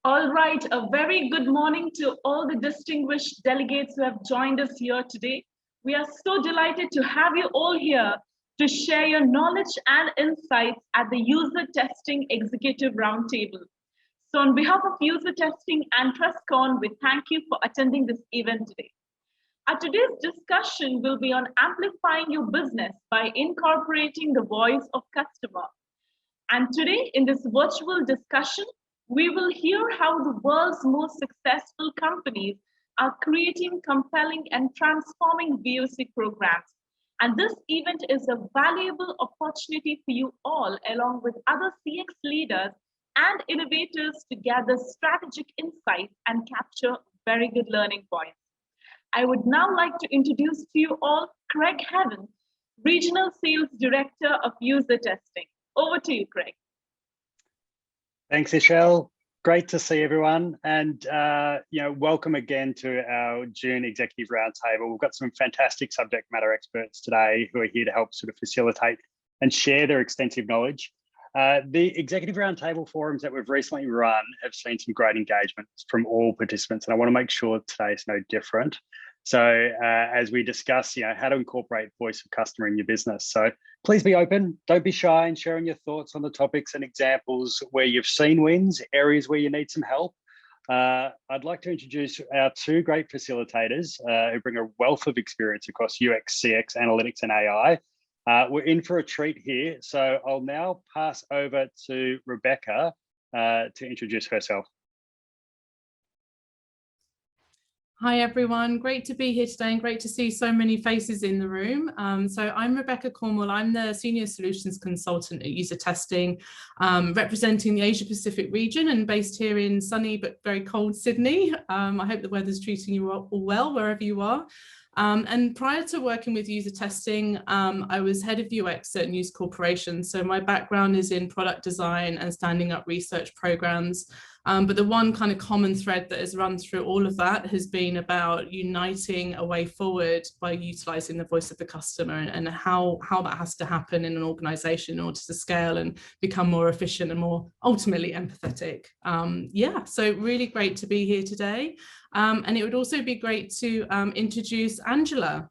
All right, a very good morning to all the distinguished delegates who have joined us here today. We are so delighted to have you all here to share your knowledge and insights at the User Testing Executive Roundtable. So on behalf of User Testing and TrustCon, we thank you for attending this event today. Today's discussion will be on amplifying your business by incorporating the voice of customer. And today, in this virtual discussion, we will hear how the world's most successful companies are creating compelling and transforming VOC programs. And this event is a valuable opportunity for you all, along with other CX leaders and innovators, to gather strategic insights and capture very good learning points. I would now like to introduce to you all Craig Heaven, Regional Sales Director of User Testing. Over to you, Craig. Thanks, Ishel. Great to see everyone, and welcome again to our June Executive Roundtable. We've got some fantastic subject matter experts today who are here to help sort of facilitate and share their extensive knowledge. The Executive Roundtable forums that we've recently run have seen some great engagement from all participants, and I want to make sure today is no different. So as we discuss, how to incorporate voice of customer in your business. So please be open, don't be shy in sharing your thoughts on the topics and examples where you've seen wins, areas where you need some help. I'd like to introduce our two great facilitators who bring a wealth of experience across UX, CX, analytics, and AI. We're in for a treat here. So I'll now pass over to Rebecca to introduce herself. Hi everyone, great to be here today and great to see so many faces in the room. So I'm Rebecca Cornwell, I'm the Senior Solutions Consultant at User Testing, representing the Asia Pacific region and based here in sunny but very cold Sydney. I hope the weather's treating you all well wherever you are. And prior to working with User Testing, I was head of UX at News Corporation. So my background is in product design and standing up research programs. But the one kind of common thread that has run through all of that has been about uniting a way forward by utilizing the voice of the customer and how that has to happen in an organization in order to scale and become more efficient and more ultimately empathetic. So really great to be here today. And it would also be great to introduce Angela.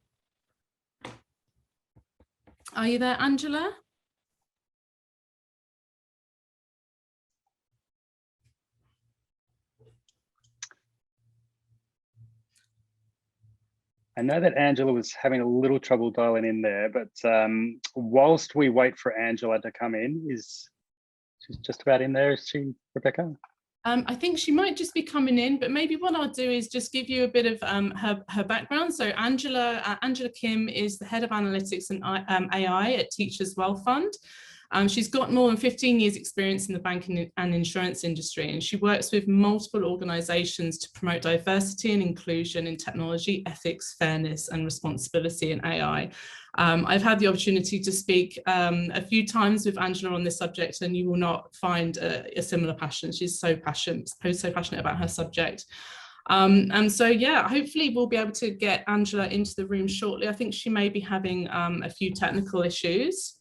Are you there, Angela? I know that Angela was having a little trouble dialing in there, but whilst we wait for Angela to come in, she's just about in there, is she, Rebecca? I think she might just be coming in, but maybe what I'll do is just give you a bit of her background. So Angela Kim is the head of analytics and AI at Teachers Wealth Fund. She's got more than 15 years experience in the banking and insurance industry, and she works with multiple organizations to promote diversity and inclusion in technology, ethics, fairness, and responsibility in AI. I've had the opportunity to speak a few times with Angela on this subject, and you will not find a similar passion. She's so passionate about her subject. And so, yeah, hopefully we'll be able to get Angela into the room shortly. I think she may be having a few technical issues.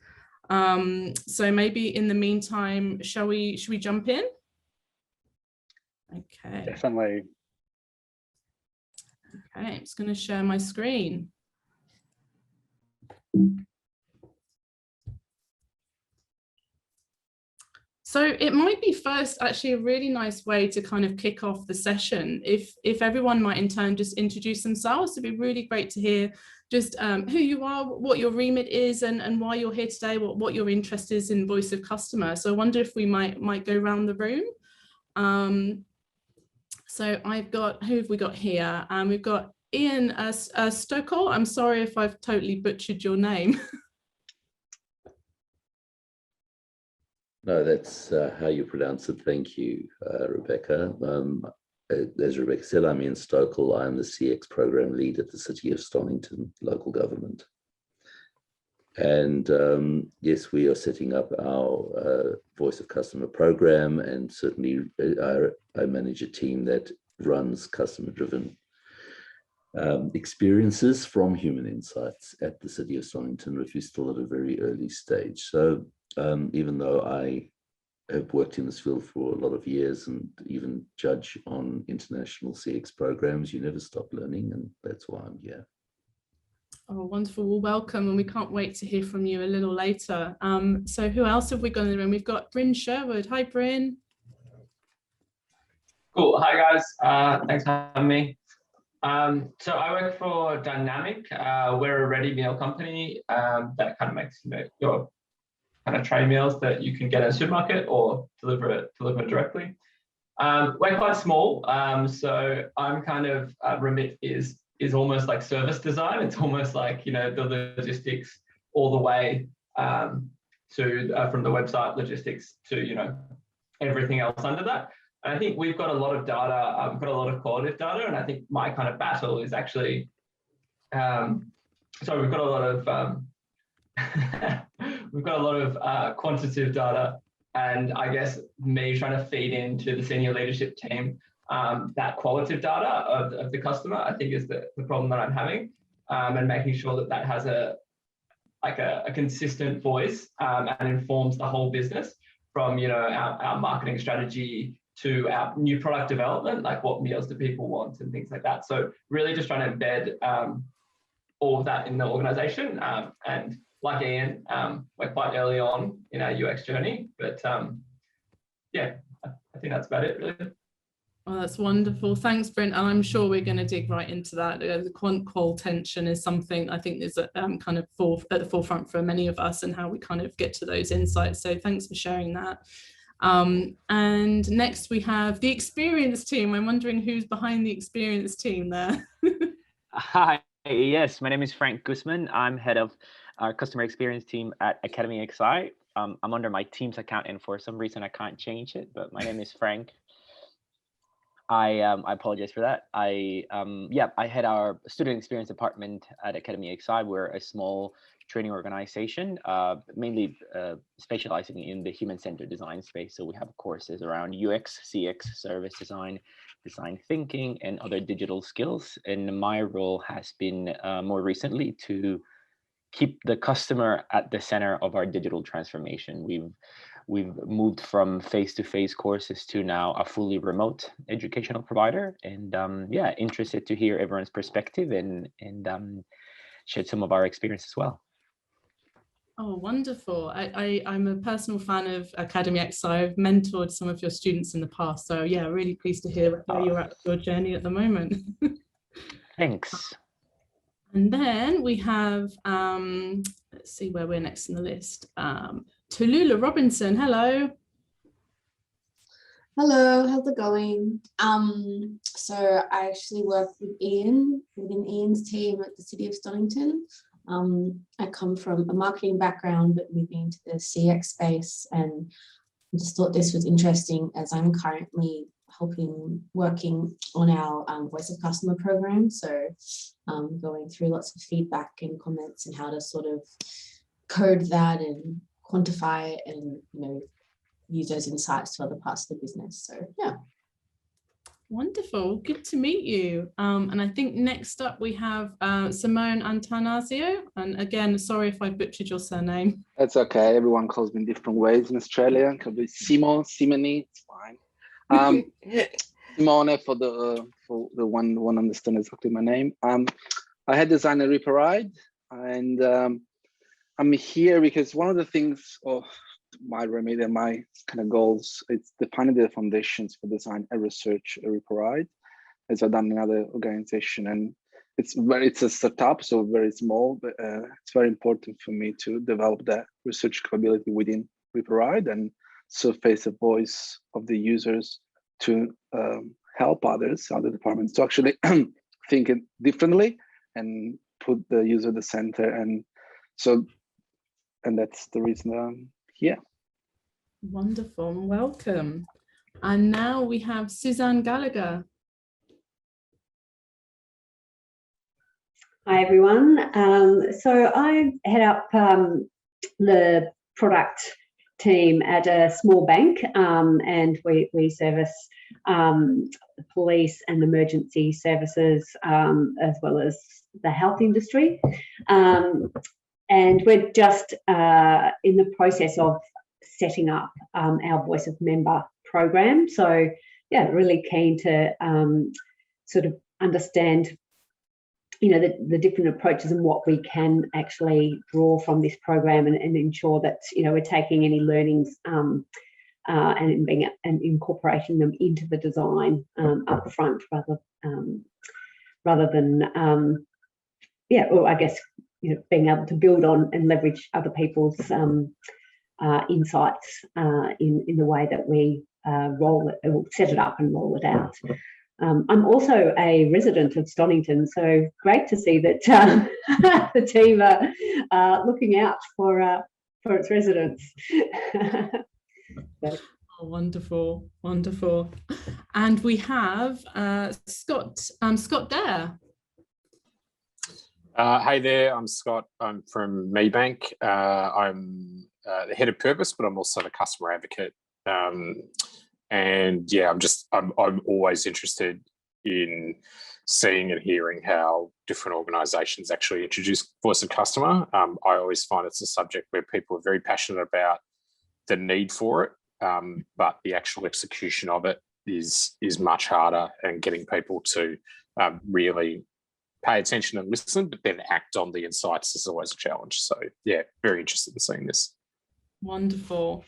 So maybe in the meantime, should we jump in? Okay. Definitely. Okay, I'm just going to share my screen. So it might be first actually a really nice way to kind of kick off the session if everyone might in turn just introduce themselves. It'd be really great to hear just who you are, what your remit is, and why you're here today, what your interest is in voice of customer. So I wonder if we might go around the room. So I've got, who have we got here? We've got Ian Stokol. I'm sorry if I've totally butchered your name. No, that's how you pronounce it. Thank you, Rebecca. As Rebecca said, I'm Ian Stokol. I'm the CX program lead at the City of Stonington local government. And yes, we are setting up our voice of customer program, and certainly I manage a team that runs customer-driven experiences from human insights at the City of Stonington, which is still at a very early stage. So even though I have worked in this field for a lot of years and even judge on international CX programs. You never stop learning, and that's why I'm here. Oh, wonderful. Well, welcome, and we can't wait to hear from you a little later. So who else have we got in the room? We've got Brynn Sherwood. Hi, Brynn. Cool. Hi, guys. Thanks for having me. So I work for Dynamic. We're a ready meal company that kind of makes your kind of tray meals that you can get at a supermarket or deliver it directly. We're quite small, so I'm kind of remit is almost like service design. It's almost like the logistics all the way to from the website logistics to everything else under that. And I think we've got a lot of data. We've got a lot of qualitative data, and I think my kind of battle is actually. So we've got a lot of we've got a lot of quantitative data, and I guess me trying to feed into the senior leadership team that qualitative data of the customer, I think is the problem that I'm having, and making sure that has a consistent voice and informs the whole business from our marketing strategy to our new product development, like what meals do people want and things like that. So really just trying to embed all of that in the organization. And like Ian, we're quite early on in our UX journey, but yeah, I think that's about it really. Oh, that's wonderful. Thanks, Brynn. And I'm sure we're going to dig right into that. The quant-qual tension is something I think is kind of at the forefront for many of us, and how we kind of get to those insights. So thanks for sharing that. And next we have the experience team. I'm wondering who's behind the experience team there. Hi, yes, my name is Frank Guzman. I'm head of our customer experience team at Academy XI. I'm under my team's account, and for some reason I can't change it, but my name is Frank. I apologize for that. I head our student experience department at Academy XI. We're a small training organization, mainly specializing in the human-centered design space. So we have courses around UX, CX, service design, design thinking, and other digital skills. And my role has been more recently to keep the customer at the center of our digital transformation. We've moved from face-to-face courses to now a fully remote educational provider, and interested to hear everyone's perspective and shed some of our experience as well. Oh, wonderful. I'm a personal fan of Academy XI. I've mentored some of your students in the past. So yeah, really pleased to hear where you're at your journey at the moment. Thanks. And then we have, let's see where we're next in the list. Tallulah Robinson, hello. Hello, how's it going? So I actually work with Ian, within Ian's team at the City of Stonington. I come from a marketing background, but moving into the CX space, and I just thought this was interesting as I'm currently working on our Voice of Customer program. So going through lots of feedback and comments and how to sort of code that and quantify it and use those insights to other parts of the business. So yeah. Wonderful, good to meet you. And I think next up we have Simone Antonacci. And again, sorry if I butchered your surname. That's okay. Everyone calls me in different ways in Australia. It could be Simone, Simone, it's fine. Simone for the one understand exactly my name. I had designed a Reaper Ride, and I'm here because one of the things of my remit and my kind of goals, it's defining the foundations for design and research a Reaper Ride, as I've done in other organization. And it's a startup, so very small, but it's very important for me to develop that research capability within Reaper Ride and surface the voice of the users to help other departments to actually think it differently and put the user at the center. And that's the reason I'm here. Wonderful, welcome. And now we have Suzanne Gallagher. Hi everyone. So I head up the product team at a small bank, and we service police and emergency services, as well as the health industry. And we're just in the process of setting up our Voice of Member program. So yeah, really keen to sort of understand, you know, the different approaches and what we can actually draw from this program, and ensure that, you know, we're taking any learnings and incorporating them into the design up front, rather than or I guess, you know, being able to build on and leverage other people's insights in the way that we set it up and roll it out. I'm also a resident of Stonington, so great to see that the team are looking out for its residents. Oh, wonderful, wonderful. And we have Scott there. Hey there, I'm Scott. I'm from Maybank. I'm the head of purpose, but I'm also the customer advocate. And yeah, I'm always interested in seeing and hearing how different organisations actually introduce voice of customer. I always find it's a subject where people are very passionate about the need for it, but the actual execution of it is much harder, and getting people to really pay attention and listen, but then act on the insights is always a challenge. So yeah, very interested in seeing this. Wonderful.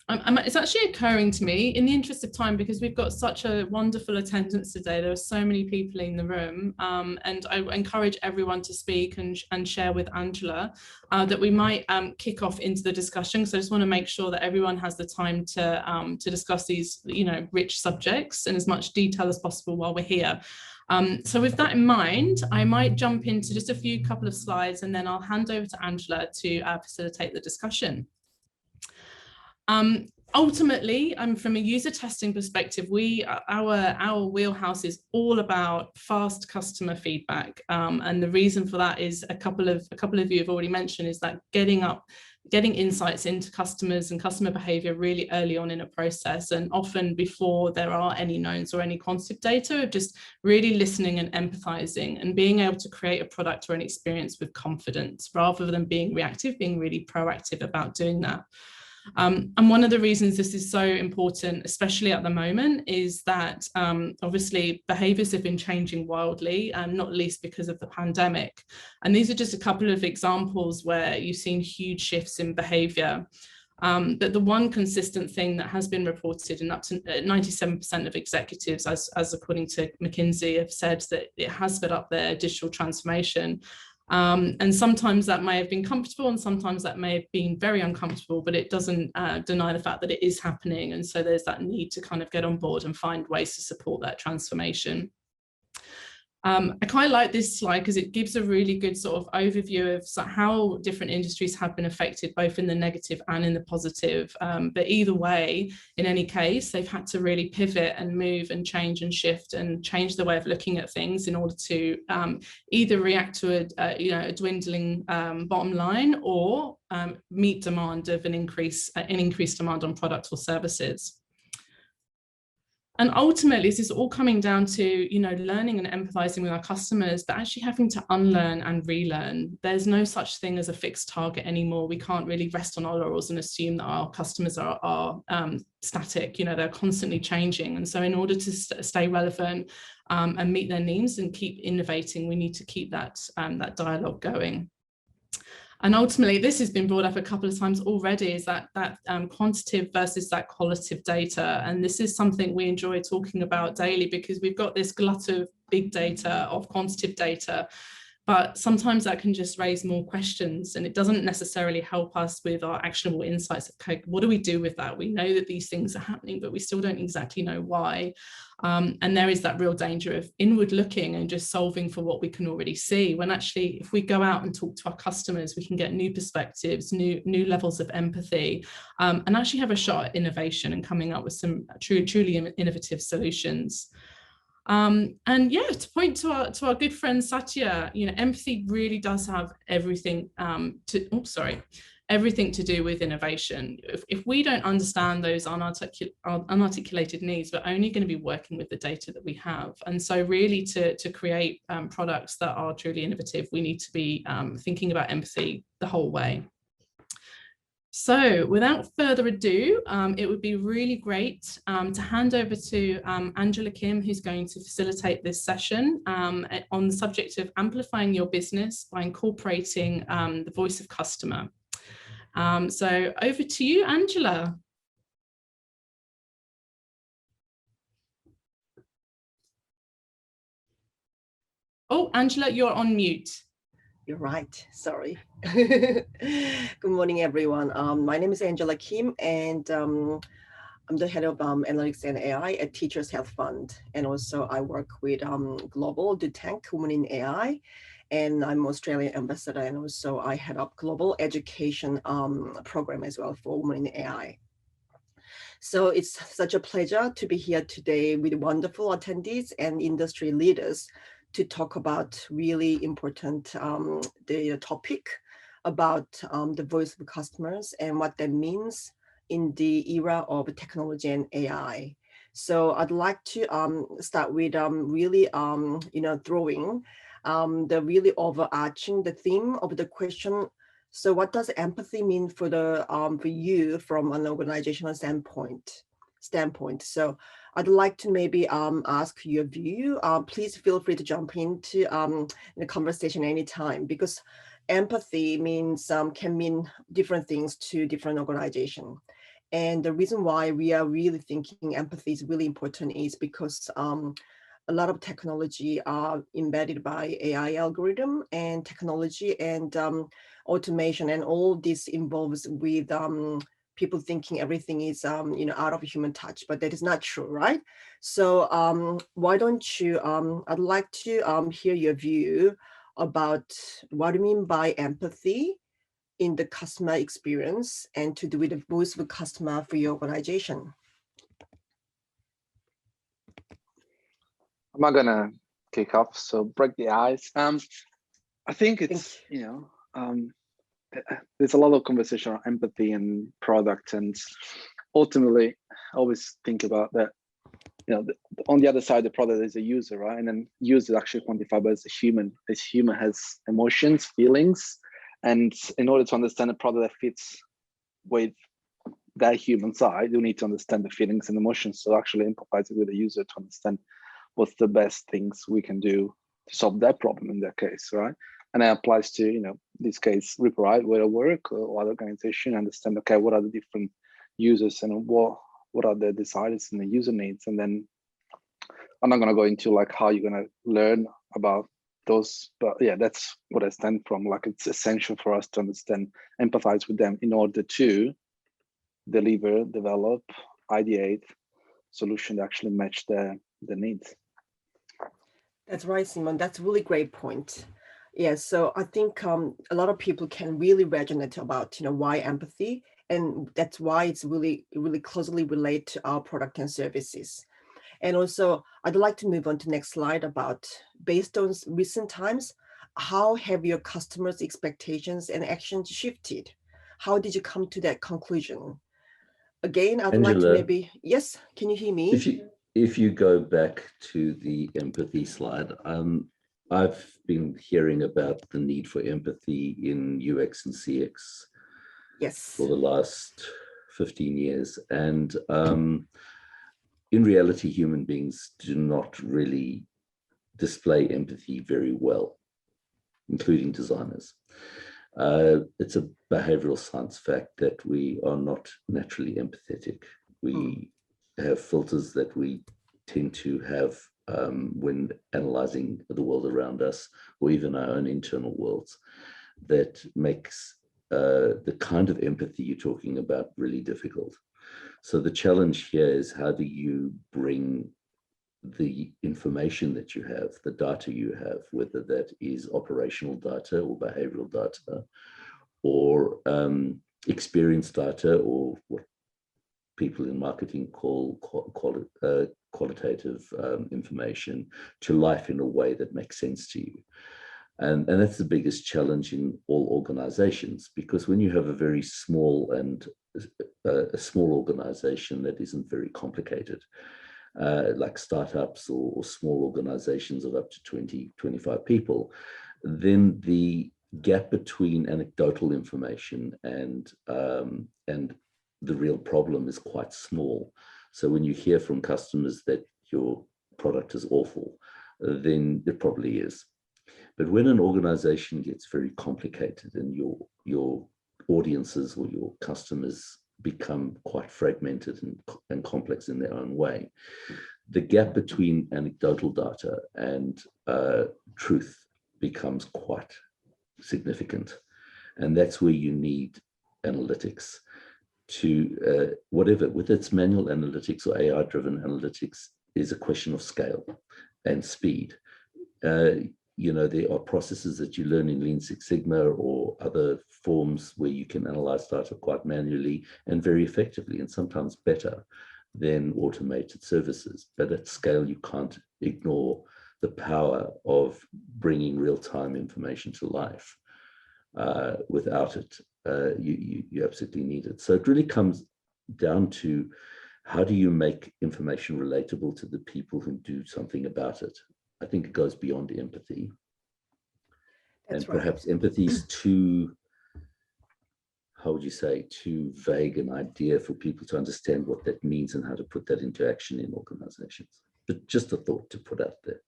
It's actually occurring to me, in the interest of time, because we've got such a wonderful attendance today. There are so many people in the room, and I encourage everyone to speak and share with Angela, that we might kick off into the discussion. So I just want to make sure that everyone has the time to discuss these, you know, rich subjects in as much detail as possible while we're here. So with that in mind, I might jump into just a couple of slides, and then I'll hand over to Angela to facilitate the discussion. Ultimately, from a user testing perspective, our wheelhouse is all about fast customer feedback, and the reason for that is a couple of you have already mentioned, is that getting insights into customers and customer behavior really early on in a process, and often before there are any knowns or any quantitative data, of just really listening and empathizing and being able to create a product or an experience with confidence, rather than being reactive, being really proactive about doing that. And one of the reasons this is so important, especially at the moment, is that obviously behaviours have been changing wildly, not least because of the pandemic. And these are just a couple of examples where you've seen huge shifts in behaviour. But the one consistent thing that has been reported, and up to 97% of executives, as according to McKinsey, have said that it has sped up their digital transformation. And sometimes that may have been comfortable, and sometimes that may have been very uncomfortable, but it doesn't deny the fact that it is happening. And so there's that need to kind of get on board and find ways to support that transformation. I quite like this slide because it gives a really good sort of overview of how different industries have been affected, both in the negative and in the positive. But either way, in any case, they've had to really pivot and move and change and shift and change their way of looking at things in order to either react to a dwindling bottom line, or meet demand of an increased demand on products or services. And ultimately, this is all coming down to, you know, learning and empathizing with our customers, but actually having to unlearn and relearn. There's no such thing as a fixed target anymore. We can't really rest on our laurels and assume that our customers are static. You know, they're constantly changing. And so in order to stay relevant and meet their needs and keep innovating, we need to keep that dialogue going. And ultimately, this has been brought up a couple of times already, is that quantitative versus that qualitative data. And this is something we enjoy talking about daily, because we've got this glut of big data, of quantitative data, but sometimes that can just raise more questions, and it doesn't necessarily help us with our actionable insights. Okay, what do we do with that? We know that these things are happening, but we still don't exactly know why. And there is that real danger of inward looking and just solving for what we can already see, when actually, if we go out and talk to our customers, we can get new perspectives, new levels of empathy, and actually have a shot at innovation and coming up with some truly innovative solutions. And yeah, to point to our good friend Satya, you know, empathy really does have everything everything to do with innovation. If we don't understand those unarticulated needs, we're only going to be working with the data that we have. And so really to create products that are truly innovative, we need to be thinking about empathy the whole way. So without further ado, it would be really great to hand over to Angela Kim, who's going to facilitate this session on the subject of amplifying your business by incorporating the voice of customer. So over to you, Angela. Oh, Angela, you're on mute. You're right, sorry. Good morning, everyone. My name is Angela Kim, and I'm the head of analytics and AI at Teachers Health Fund. And also I work with Global to Tank Women in AI, and I'm Australian ambassador, and also I head up global education program as well for Women in AI. So it's such a pleasure to be here today with wonderful attendees and industry leaders to talk about really important the topic about the voice of customers and what that means in the era of technology and AI. So I'd like to start with really throwing the really overarching the theme of the question. So what does empathy mean for the for you from an organizational standpoint? So I'd like to maybe ask your view. Please feel free to jump into the conversation anytime, because empathy means can mean different things to different organizations. And the reason why we are really thinking empathy is really important is because a lot of technology are embedded by AI algorithm and technology and automation, and all this involves with people thinking everything is out of human touch, but that is not true, right? So why don't you, I'd like to hear your view about what do you mean by empathy in the customer experience and to do with the voice of the customer for your organization. I'm not gonna kick off, so break the ice. I think it's, there's a lot of conversation on empathy and product, and ultimately I always think about that, on the other side, the product is a user, right? And then user actually quantified as a human. This human has emotions, feelings, and in order to understand a product that fits with that human side, you need to understand the feelings and emotions. So actually empathize with the user to understand what's the best things we can do to solve that problem in that case, right? And that applies to, this case, Ripperite, where I work or other organization, understand, okay, what are the different users and what are the desires and the user needs? And then I'm not going to go into like how you're going to learn about those, but yeah, that's what I stand from. Like, it's essential for us to understand, empathize with them in order to deliver, develop, ideate solution that actually match their needs. That's right, Simon. That's a really great point. Yeah, so I think a lot of people can really resonate about, why empathy, and that's why it's really, really closely related to our product and services. And also, I'd like to move on to the next slide about, based on recent times, how have your customers' expectations and actions shifted? How did you come to that conclusion? Again, I'd like to maybe, yes, can you hear me? If you go back to the empathy slide, I've been hearing about the need for empathy in UX and CX for the last 15 years. And in reality, human beings do not really display empathy very well, including designers. It's a behavioral science fact that we are not naturally empathetic. We have filters that we tend to have when analyzing the world around us, or even our own internal worlds, that makes the kind of empathy you're talking about really difficult. So the challenge here is, how do you bring the information that you have, the data you have, whether that is operational data or behavioral data or experience data, or what people in marketing call qualitative information, to life in a way that makes sense to you. And that's the biggest challenge in all organizations, because when you have a very small and a small organization that isn't very complicated, like startups or small organizations of up to 20, 25 people, then the gap between anecdotal information and the real problem is quite small. So when you hear from customers that your product is awful, then it probably is. But when an organization gets very complicated and your audiences or your customers become quite fragmented and complex in their own way, the gap between anecdotal data and truth becomes quite significant. And that's where you need analytics to whatever, whether it's manual analytics or AI-driven analytics, is a question of scale and speed. You know, there are processes that you learn in Lean Six Sigma or other forms where you can analyze data quite manually and very effectively, and sometimes better than automated services. But at scale, you can't ignore the power of bringing real-time information to life. Without it, you absolutely need it. So it really comes down to, how do you make information relatable to the people who do something about it? I think it goes beyond empathy. That's and perhaps empathy is too, how would you say, too vague an idea for people to understand what that means and how to put that into action in organizations. But just a thought to put out there.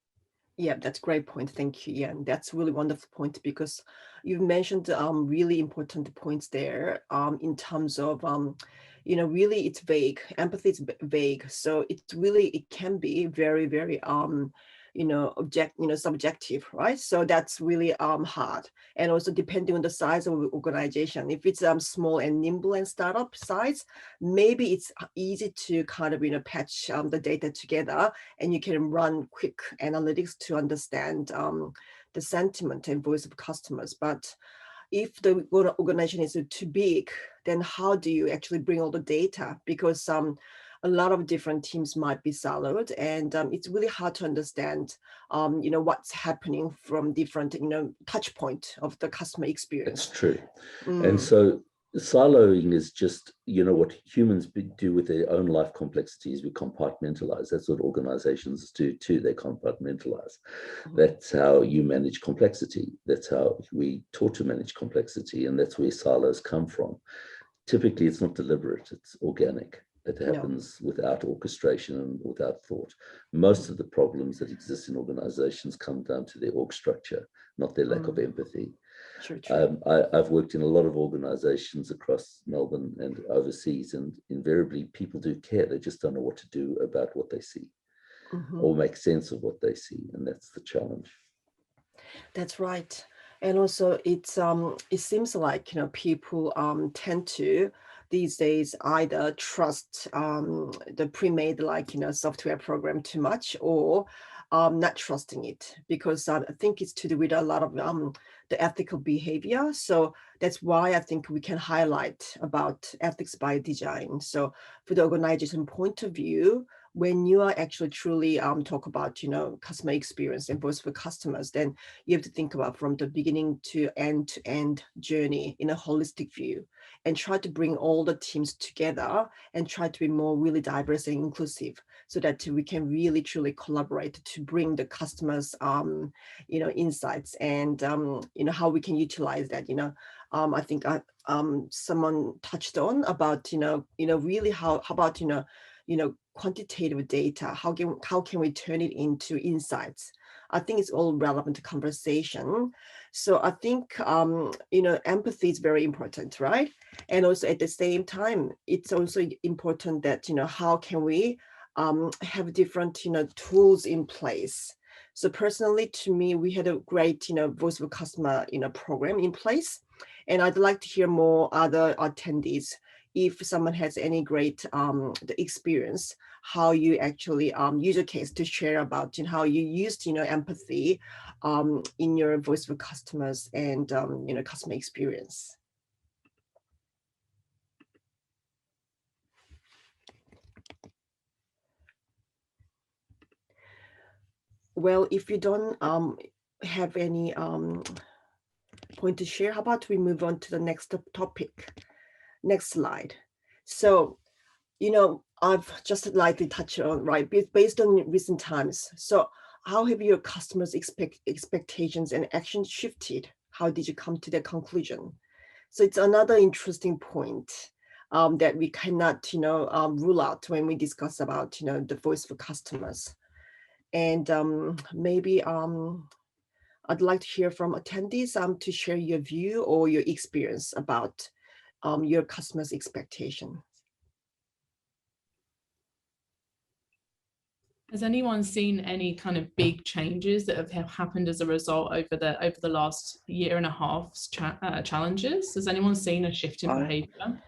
Yeah, that's a great point. Thank you. Yeah, and that's really wonderful point, because you've mentioned really important points there in terms of, you know, really it's vague. Empathy is vague. So it's really, it can be very, very, you know, subjective, right? So that's really hard. And also depending on the size of the organization, if it's small and nimble and startup size, maybe it's easy to kind of, you know, patch the data together, and you can run quick analytics to understand the sentiment and voice of customers. But if the organization is too big, then how do you actually bring all the data? Because a lot of different teams might be siloed, and it's really hard to understand, you know, what's happening from different, you know, touch point of the customer experience. That's true. And so siloing is just, you know, what humans do with their own life complexities. We compartmentalize. That's what organizations do too. They compartmentalize. That's how you manage complexity. That's how we taught to manage complexity, and that's where silos come from. Typically, it's not deliberate. It's organic. It happens without orchestration and without thought. Most of the problems that exist in organizations come down to their org structure, not their lack of empathy. True, true. I've worked in a lot of organizations across Melbourne and overseas, and invariably people do care. They just don't know what to do about what they see or make sense of what they see. And that's the challenge. That's right. And also it's it seems like, you know, people tend to these days either trust the pre-made, like, you know, software program too much, or not trusting it, because I think it's to do with a lot of the ethical behavior. So that's why I think we can highlight about ethics by design. So for the organization point of view, when you are actually truly talk about, you know, customer experience and voice for customers, then you have to think about from the beginning to end journey in a holistic view, and try to bring all the teams together and try to be more really diverse and inclusive, so that we can really truly collaborate to bring the customers, you know, insights and, you know, how we can utilize that, you know. I think someone touched on about, you know, really how about, you know, quantitative data, how can we turn it into insights? I think it's all relevant conversation. So I think, you know, empathy is very important, right? And also at the same time, it's also important that, you know, how can we have different, you know, tools in place. So personally, to me, we had a great, you know, voice of customer, you know, program in place. And I'd like to hear more other attendees, if someone has any great the experience, how you actually use a case to share about, you know, how you used, you know, empathy in your voice for customers and, you know, customer experience. Well, if you don't have any point to share, how about we move on to the next topic? Next slide. So, you know, I've just lightly touched on, right, based on recent times. So how have your customers' expectations and actions shifted? how did you come to that conclusion? So it's another interesting point that we cannot, rule out when we discuss about, the voice for customers. And maybe I'd like to hear from attendees to share your view or your experience about your customers' expectation. Has anyone seen any kind of big changes that have happened as a result over the last year and a half's challenges? Has anyone seen a shift in behavior?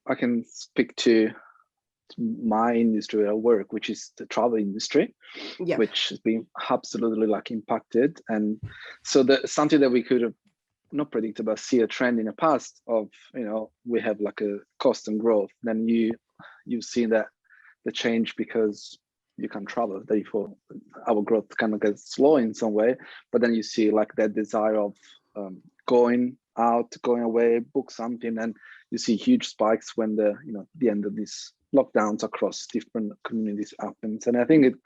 I can speak to my industry where I work, which is the travel industry, which has been absolutely impacted. And so something that we could have not predicted, but see a trend in the past of, we have a constant growth. Then you've seen that the change because you can travel, therefore our growth kind of gets slow in some way. But then you see that desire of going out, going away, book something, and you see huge spikes when the end of these lockdowns across different communities happens. And I think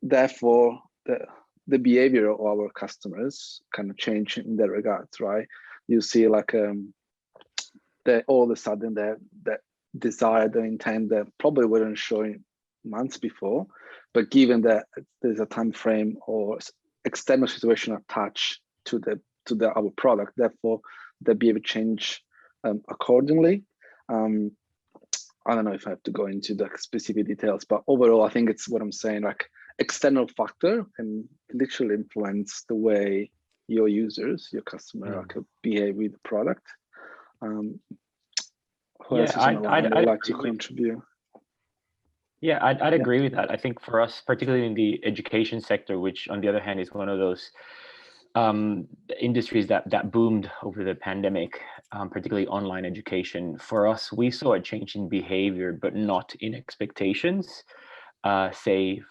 therefore the behavior of our customers kind of change in that regards, right? You see that all of a sudden that desire, the intent that probably weren't showing months before, but given that there's a time frame or external situation attached to our product, therefore the behavior change accordingly. I don't know if I have to go into the specific details, but overall, I think it's what I'm saying, external factor can literally influence the way your users, your customer behave with the product. I'd like to contribute. Yeah, I'd agree with that. I think for us, particularly in the education sector, which on the other hand is one of those industries that boomed over the pandemic, particularly online education. For us, we saw a change in behavior, but not in expectations. Say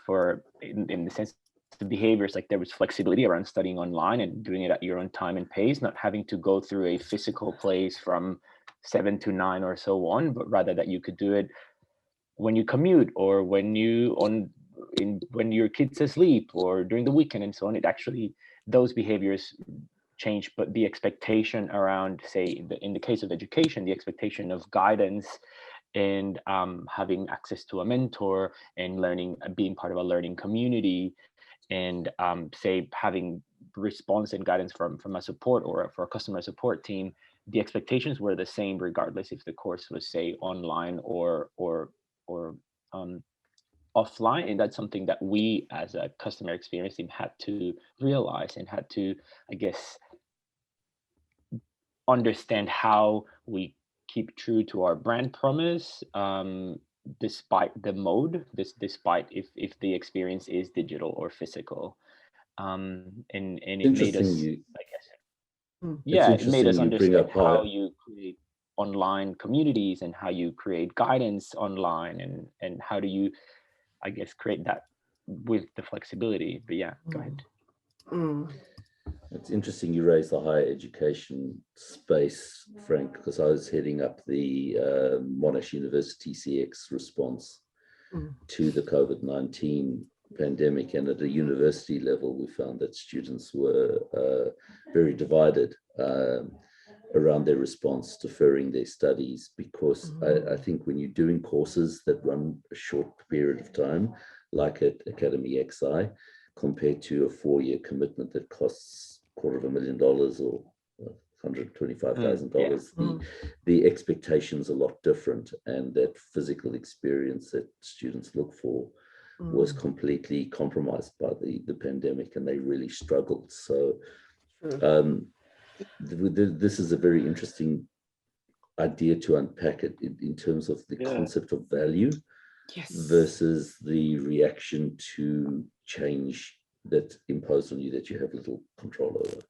in the sense of behaviors, there was flexibility around studying online and doing it at your own time and pace, not having to go through a physical place from 7 to 9 or so on, but rather that you could do it when you commute or when your kids asleep or during the weekend and so on. It actually, those behaviors change, but the expectation around, say, in the case of education, the expectation of guidance and having access to a mentor and learning, being part of a learning community, and say having response and guidance from a support or for a customer support team, the expectations were the same regardless if the course was, say, online or offline. And that's something that we as a customer experience team had to realize and had to, I guess, understand how we keep true to our brand promise despite the mode, despite if the experience is digital or physical. And it made us, I guess, it made us understand how you create online communities and how you create guidance online and how do you, I guess, create that with the flexibility. But yeah, go ahead. It's interesting you raised the higher education space, Frank, because I was heading up the Monash University CX response to the COVID-19 pandemic. And at a university level, we found that students were very divided around their response, deferring their studies, because I think when you're doing courses that run a short period of time, like at Academy XI, compared to a 4-year commitment that costs $250,000 or $125,000, the expectation's a lot different, and that physical experience that students look for was completely compromised by the pandemic, and they really struggled. So this is a very interesting idea to unpack it in terms of the concept of value versus the reaction to change that's imposed on you that you have little control over.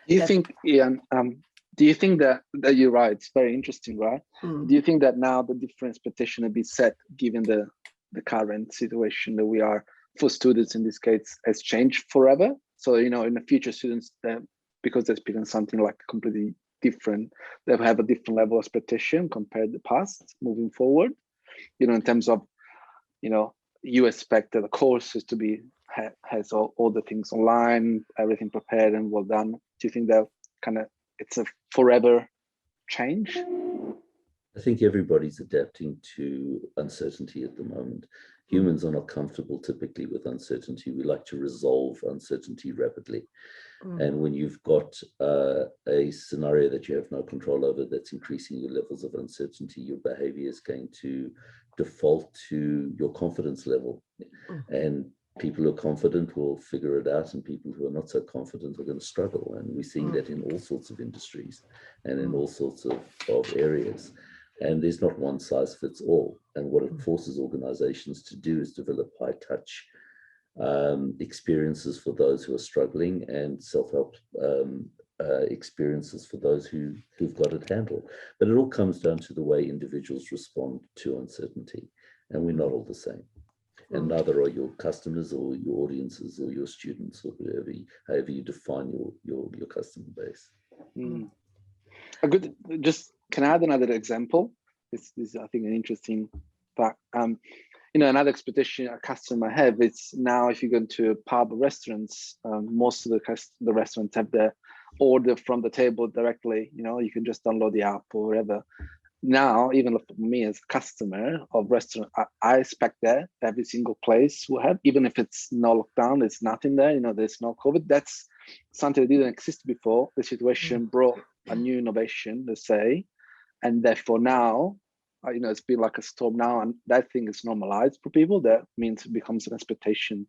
Do you think, Ian, do you think that you're right? It's very interesting, right? Do you think that now the different expectation will be set given the current situation that we are for students in this case has changed forever? So, in the future, students, because they experience something completely different, they have a different level of expectation compared to the past moving forward, in terms of, you expect the courses to be has all the things online, everything prepared and well done? Do you think that it's a forever change? I think everybody's adapting to uncertainty at the moment. Humans are not comfortable typically with uncertainty. We like to resolve uncertainty rapidly. And when you've got a scenario that you have no control over that's increasing your levels of uncertainty, your behavior is going to default to your confidence level. And people who are confident will figure it out, and people who are not so confident are going to struggle. And we're seeing that in all sorts of industries and in all sorts of areas. And there's not one size fits all. And what it forces organizations to do is develop high touch experiences for those who are struggling, and self-help experiences for those who've got it handled. But it all comes down to the way individuals respond to uncertainty. And we're not all the same. And neither are your customers or your audiences or your students or however you define your customer base. Can I add another example? This is, I think, an interesting fact. Another expectation a customer have is now if you go into a pub or restaurants, most of the restaurants have their order from the table directly. You can just download the app or whatever. Now, even for me as a customer of restaurant, I expect that every single place will have, even if it's no lockdown, there's nothing there, there's no COVID. That's something that didn't exist before. The situation brought a new innovation, let's say, and therefore now, it's been like a storm now, and that thing is normalized for people. That means it becomes an expectation.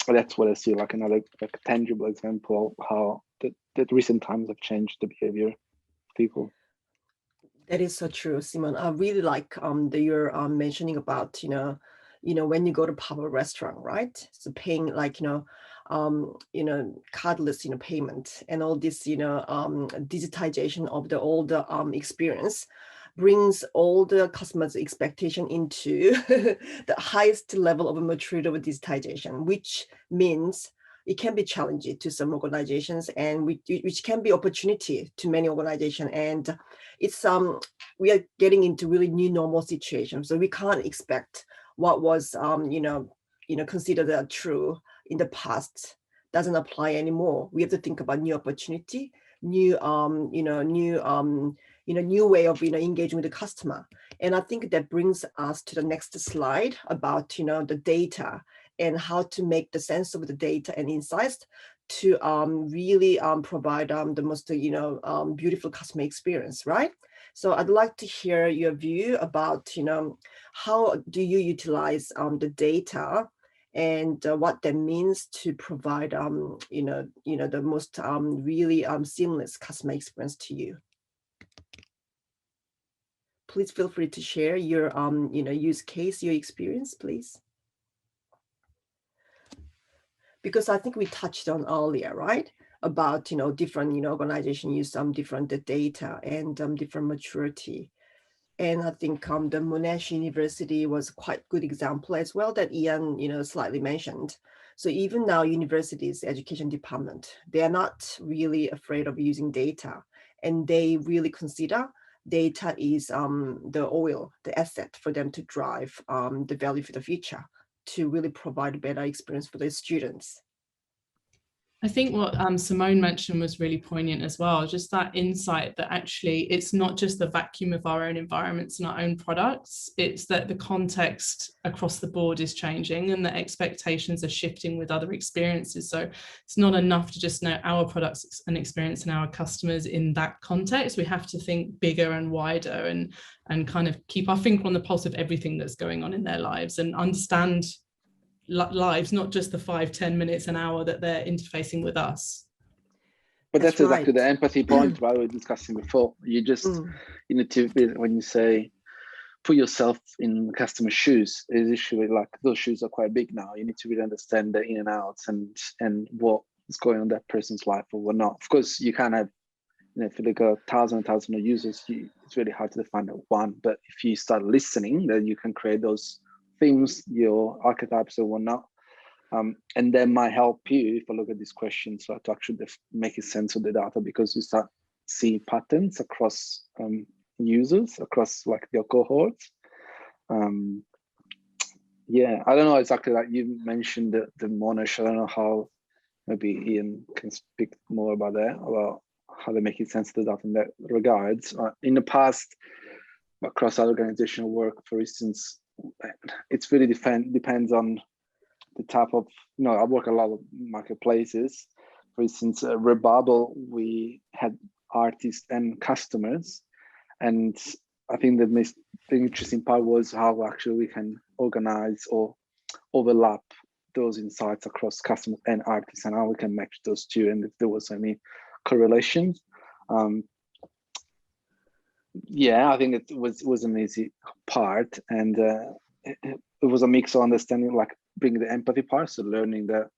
That's what I see, like another a tangible example of how the recent times have changed the behavior of people. That is so true, Simon. I really like that you're mentioning about, when you go to pub or restaurant, right? So paying like, cardless, payment and all this, digitization of the older experience brings all the customers' expectation into the highest level of maturity of digitization, which means it can be challenging to some organizations, and which can be opportunity to many organizations. And it's we are getting into really new normal situations, so we can't expect what was considered true in the past doesn't apply anymore. We have to think about new opportunity, new new way of engaging with the customer. And I think that brings us to the next slide about the data and how to make the sense of the data and insights to really provide the most beautiful customer experience, right? So I'd like to hear your view about how do you utilize the data and what that means to provide the most really seamless customer experience to you. Please feel free to share your use case, your experience, please. Because I think we touched on earlier, right, about different organizations use some different data and different maturity. And I think the Monash University was quite good example as well that Ian slightly mentioned. So even now universities, education department, they are not really afraid of using data, and they really consider data is the oil, the asset for them to drive the value for the future, to really provide a better experience for their students. I think what Simone mentioned was really poignant as well, just that insight that actually it's not just the vacuum of our own environments and our own products, it's that the context across the board is changing and the expectations are shifting with other experiences. So it's not enough to just know our products and experience and our customers in that context. We have to think bigger and wider and kind of keep our finger on the pulse of everything that's going on in their lives and understand lives, not just the 5-10 minutes an hour that they're interfacing with us. But that's exactly the empathy point, right? We were discussing before. You just you need to, when you say put yourself in the customer's shoes, is usually like those shoes are quite big now. You need to really understand the in and outs and what is going on in that person's life or whatnot. Of course, you can't have, if you look at 1,000 of users, it's really hard to define one. But if you start listening, then you can create those themes, your archetypes or whatnot, and that might help you if I look at this question, so to actually make sense of the data, because you start seeing patterns across users, across like your cohorts. Yeah, I don't know exactly, like you mentioned the Monash. I don't know how, maybe Ian can speak more about that, about how they're making sense of that in that regards. In the past, across other organizational work, for instance, it's really depends on the type of, I work a lot of marketplaces. For instance, Redbubble, we had artists and customers. And I think the interesting part was how actually we can organize or overlap those insights across customers and artists, and how we can match those two, and if there was any correlations. Yeah, I think it was an easy part, and it was a mix of understanding, like bringing the empathy part, so learning that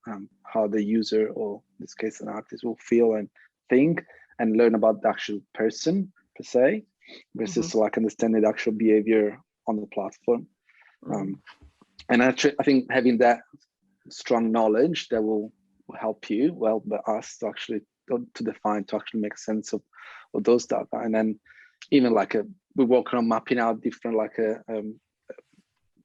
how the user, or in this case an artist, will feel and think, and learn about the actual person per se, versus like understanding the actual behavior on the platform. And actually, I think having that strong knowledge that will help you, well, but us to actually to actually make sense of those data. And then even like we're working on mapping out different, like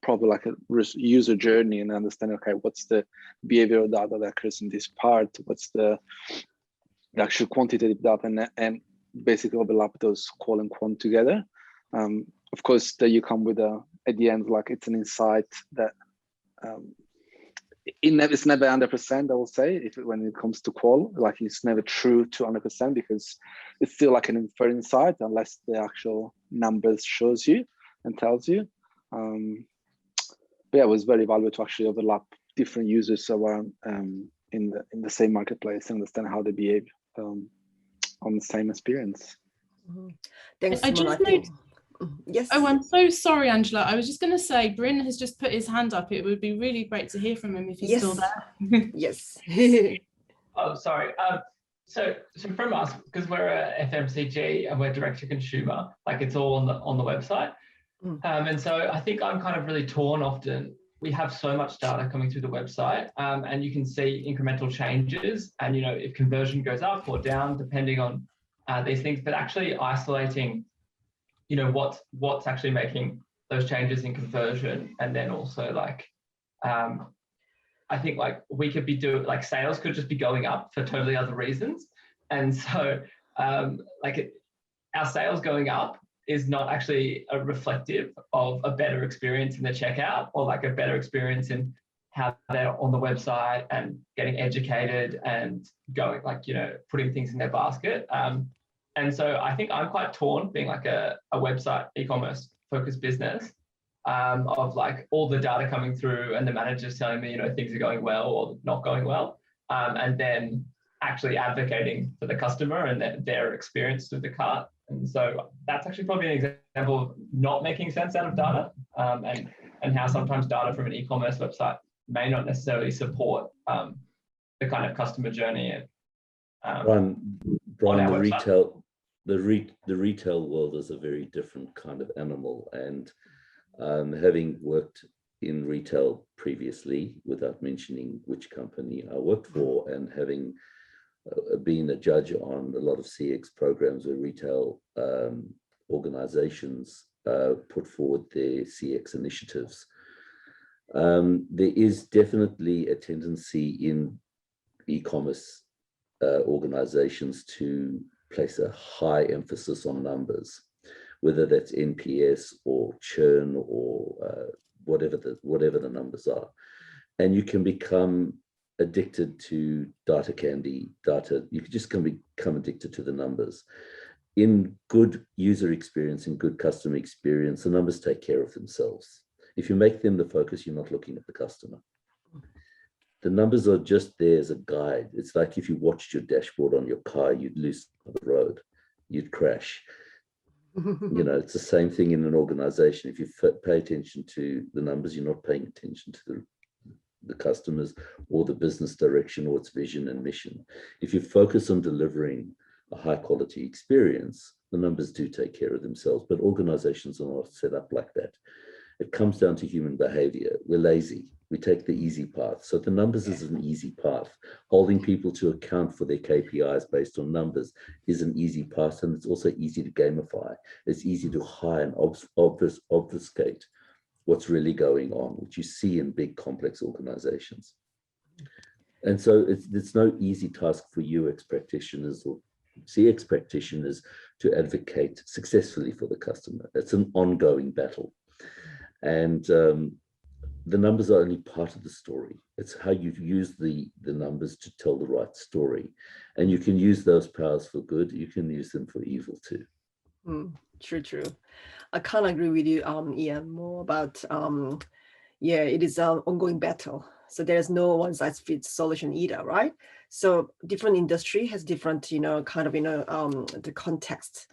probably like a user journey, and understanding, okay, what's the behavioral data that occurs in this part, what's the actual quantitative data, and basically overlap those qual and quant together. Of course, that you come with at the end, like it's an insight that it's never 100%, I will say, when it comes to qual, like it's never true to 100%, because it's still like an inferred insight unless the actual numbers shows you and tells you. But yeah, it was very valuable to actually overlap different users around in the same marketplace and understand how they behave on the same experience. Thanks, I just Simon. Yes. Oh, I'm so sorry, Angela. I was just going to say, Brynn has just put his hand up. It would be really great to hear from him if he's still there. Yes. Oh, sorry. So from us, because we're a FMCG and we're direct to consumer, like it's all on the website. And so I think I'm kind of really torn often. We have so much data coming through the website, and you can see incremental changes, and if conversion goes up or down depending on these things, but actually isolating what's actually making those changes in conversion. And then also like I think like we could be doing, like sales could just be going up for totally other reasons, and so our sales going up is not actually a reflective of a better experience in the checkout, or like a better experience in how they're on the website and getting educated and going, like, putting things in their basket. And so I think I'm quite torn, being like a website e-commerce focused business, of like all the data coming through and the managers telling me, things are going well or not going well, and then actually advocating for the customer and their experience with the cart. And so that's actually probably an example of not making sense out of data, and how sometimes data from an e-commerce website may not necessarily support the kind of customer journey. Brian, the retail world is a very different kind of animal, and having worked in retail previously, without mentioning which company I worked for, and having been a judge on a lot of CX programs where retail organizations put forward their CX initiatives, there is definitely a tendency in e-commerce organizations to place a high emphasis on numbers, whether that's NPS or churn or whatever the numbers are. And you can become addicted to data candy, you can just become addicted to the numbers. In good user experience, in good customer experience, the numbers take care of themselves. If you make them the focus, you're not looking at the customer. The numbers are just there as a guide. It's like if you watched your dashboard on your car, you'd lose the road, you'd crash. It's the same thing in an organization. If you pay attention to the numbers, you're not paying attention to the customers or the business direction or its vision and mission. If you focus on delivering a high quality experience, the numbers do take care of themselves, but organizations are not set up like that. It comes down to human behavior. We're lazy. We take the easy path. So the numbers is an easy path. Holding people to account for their KPIs based on numbers is an easy path, and it's also easy to gamify. It's easy to hide and obfuscate what's really going on, which you see in big complex organizations. And so it's no easy task for UX practitioners or CX practitioners to advocate successfully for the customer. It's an ongoing battle. And the numbers are only part of the story. It's how you use the numbers to tell the right story. And you can use those powers for good. You can use them for evil too. True. I can't agree with you, Ian, more about, yeah, it is an ongoing battle. So there's no one size fits solution either, right? So different industry has different, kind of, the context.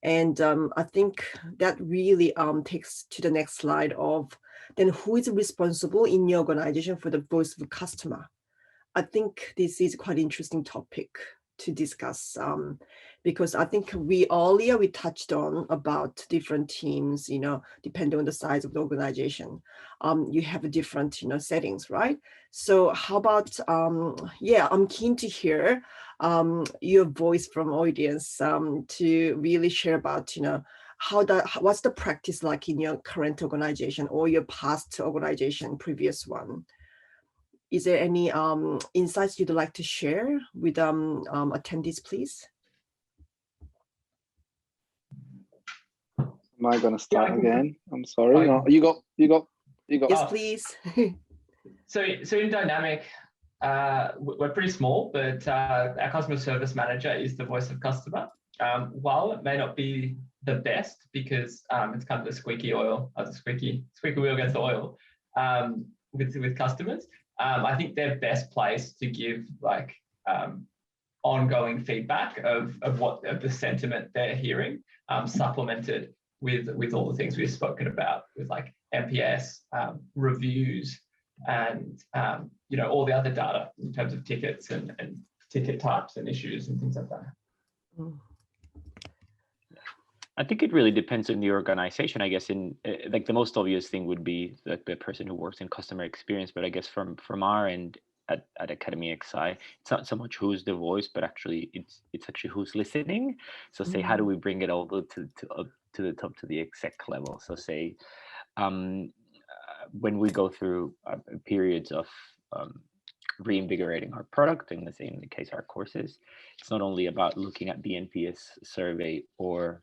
And I think that really takes to the next slide of then who is responsible in your organization for the voice of the customer. I think this is quite an interesting topic to discuss because I think we touched on about different teams, depending on the size of the organization. You have different, settings, right? So how about, I'm keen to hear your voice from audience to really share about, what's the practice like in your current organization or your past organization, previous one? Is there any insights you'd like to share with attendees, please? Am I going to start again? I'm sorry. No, you got. Yes, please. So in Dynamic, we're pretty small, but our customer service manager is the voice of customer. While it may not be the best because it's kind of the squeaky wheel against the oil with customers. I think they're best placed to give like ongoing feedback of the sentiment they're hearing, supplemented with all the things we've spoken about with like NPS, reviews, and all the other data in terms of tickets and ticket types and issues and things like that. I think it really depends on the organization. I guess in like the most obvious thing would be like the person who works in customer experience. But I guess from our end at Academy XI, it's not so much who's the voice, but actually it's actually who's listening. So say, how do we bring it all to the top, to the exec level? So say when we go through periods of reinvigorating our product, in the case our courses, it's not only about looking at the NPS survey or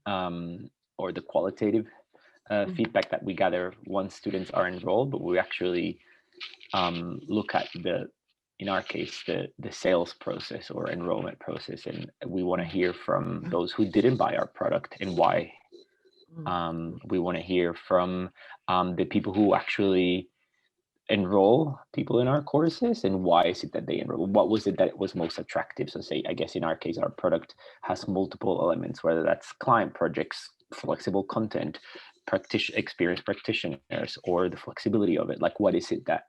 the qualitative feedback that we gather once students are enrolled, but we actually look at in our case, the sales process or enrollment process, and we want to hear from those who didn't buy our product and why. We want to hear from the people who actually enroll people in our courses, and why is it that they enroll? What was it that was most attractive? So say, I guess in our case, our product has multiple elements, whether that's client projects, flexible content, experienced practitioners, or the flexibility of it. Like, what is it that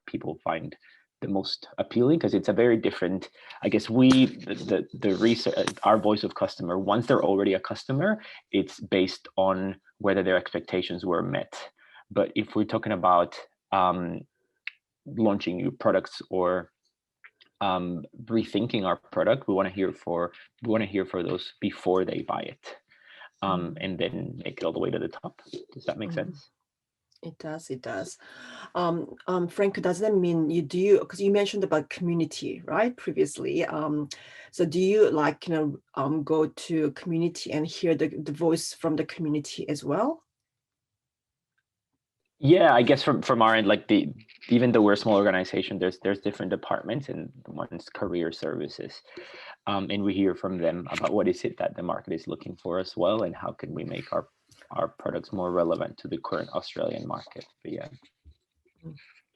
people find the most appealing? Because it's a very different, I guess the research, our voice of customer, once they're already a customer, it's based on whether their expectations were met. But if we're talking about launching new products or rethinking our product, we want to hear for those before they buy it, and then make it all the way to the top. Does that make sense? It does. Frank, does that mean because you mentioned about community, right, previously? So do you go to community and hear the voice from the community as well? Yeah, I guess from our end, like even though we're a small organization, there's different departments, and one's career services, and we hear from them about what is it that the market is looking for as well, and how can we make our products more relevant to the current Australian market. But yeah,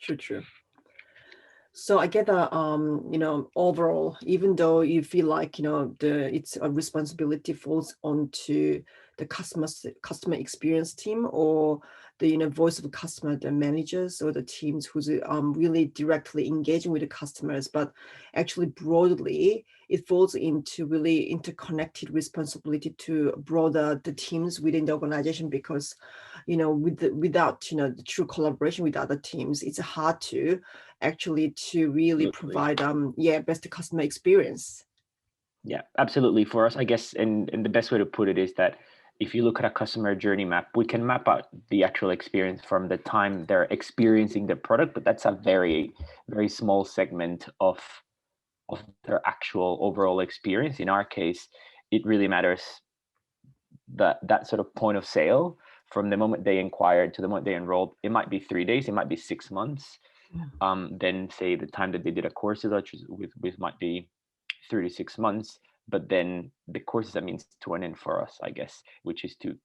true. So I get that overall, even though you feel like it's a responsibility falls onto the customer experience team, or the voice of the customer, the managers or the teams who's really directly engaging with the customers, but actually broadly it falls into really interconnected responsibility to broader the teams within the organization, because without the true collaboration with other teams, it's hard to actually really provide best customer experience. Yeah, absolutely. For us, I guess, and the best way to put it is that if you look at a customer journey map, we can map out the actual experience from the time they're experiencing the product, but that's a very, very small segment of their actual overall experience. In our case, it really matters that sort of point of sale from the moment they inquired to the moment they enrolled. It might be 3 days, it might be 6 months. Then say the time that they did a course with might be 3 to 6 months, but then the course is a means to an end for us, I guess, which is to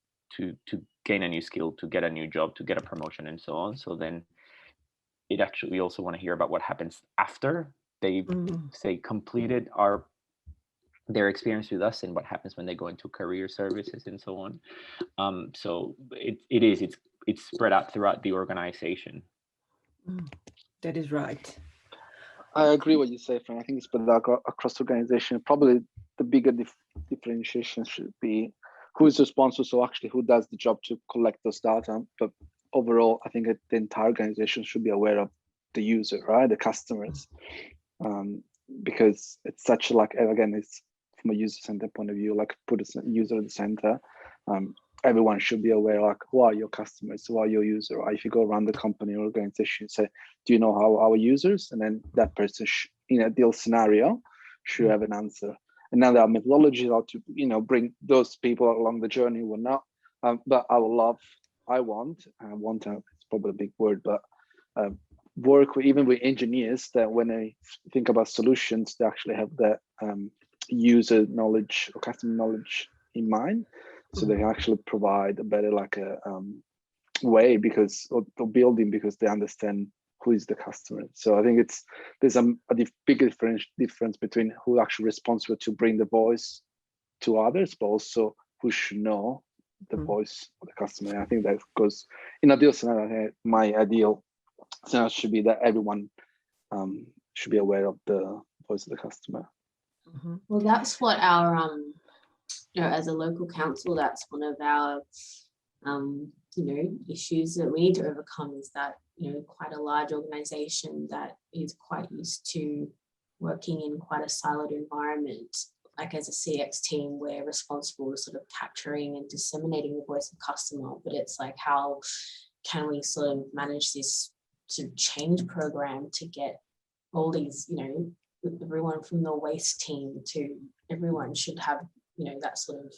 gain a new skill, to get a new job, to get a promotion, and so on. So then it actually, we also want to hear about what happens after they say completed their experience with us, and what happens when they go into career services and so on. So it's spread out throughout the organization. That is right. I agree what you say, Frank. I think it's spread out across the organization. Probably the bigger differentiation should be who is responsible, so actually who does the job to collect those data. But overall, I think that the entire organization should be aware of the user, right, the customers, because it's such like, again, it's from a user center point of view, like put a user at the center. Everyone should be aware, like, who are your customers, who are your users? Or if you go around the company or organization, say, do you know how our users? And then that person, in a deal scenario, should have an answer. And now there are methodologies how to, bring those people along the journey or not. But I want, it's probably a big word, but work even with engineers that when they think about solutions, they actually have that user knowledge or customer knowledge in mind. So they can actually provide a better way or building because they understand who is the customer. So I think there's a big difference between who actually responsible to bring the voice to others, but also who should know the voice of the customer. And I think that goes in ideal scenario. My ideal scenario should be that everyone should be aware of the voice of the customer. Well, that's what our as a local council, that's one of our issues that we need to overcome, is that quite a large organization that is quite used to working in quite a siloed environment. Like as a CX team, we're responsible for sort of capturing and disseminating the voice of customer, but it's like, how can we sort of manage this sort of change program to get all these, everyone from the waste team to everyone should have, that sort of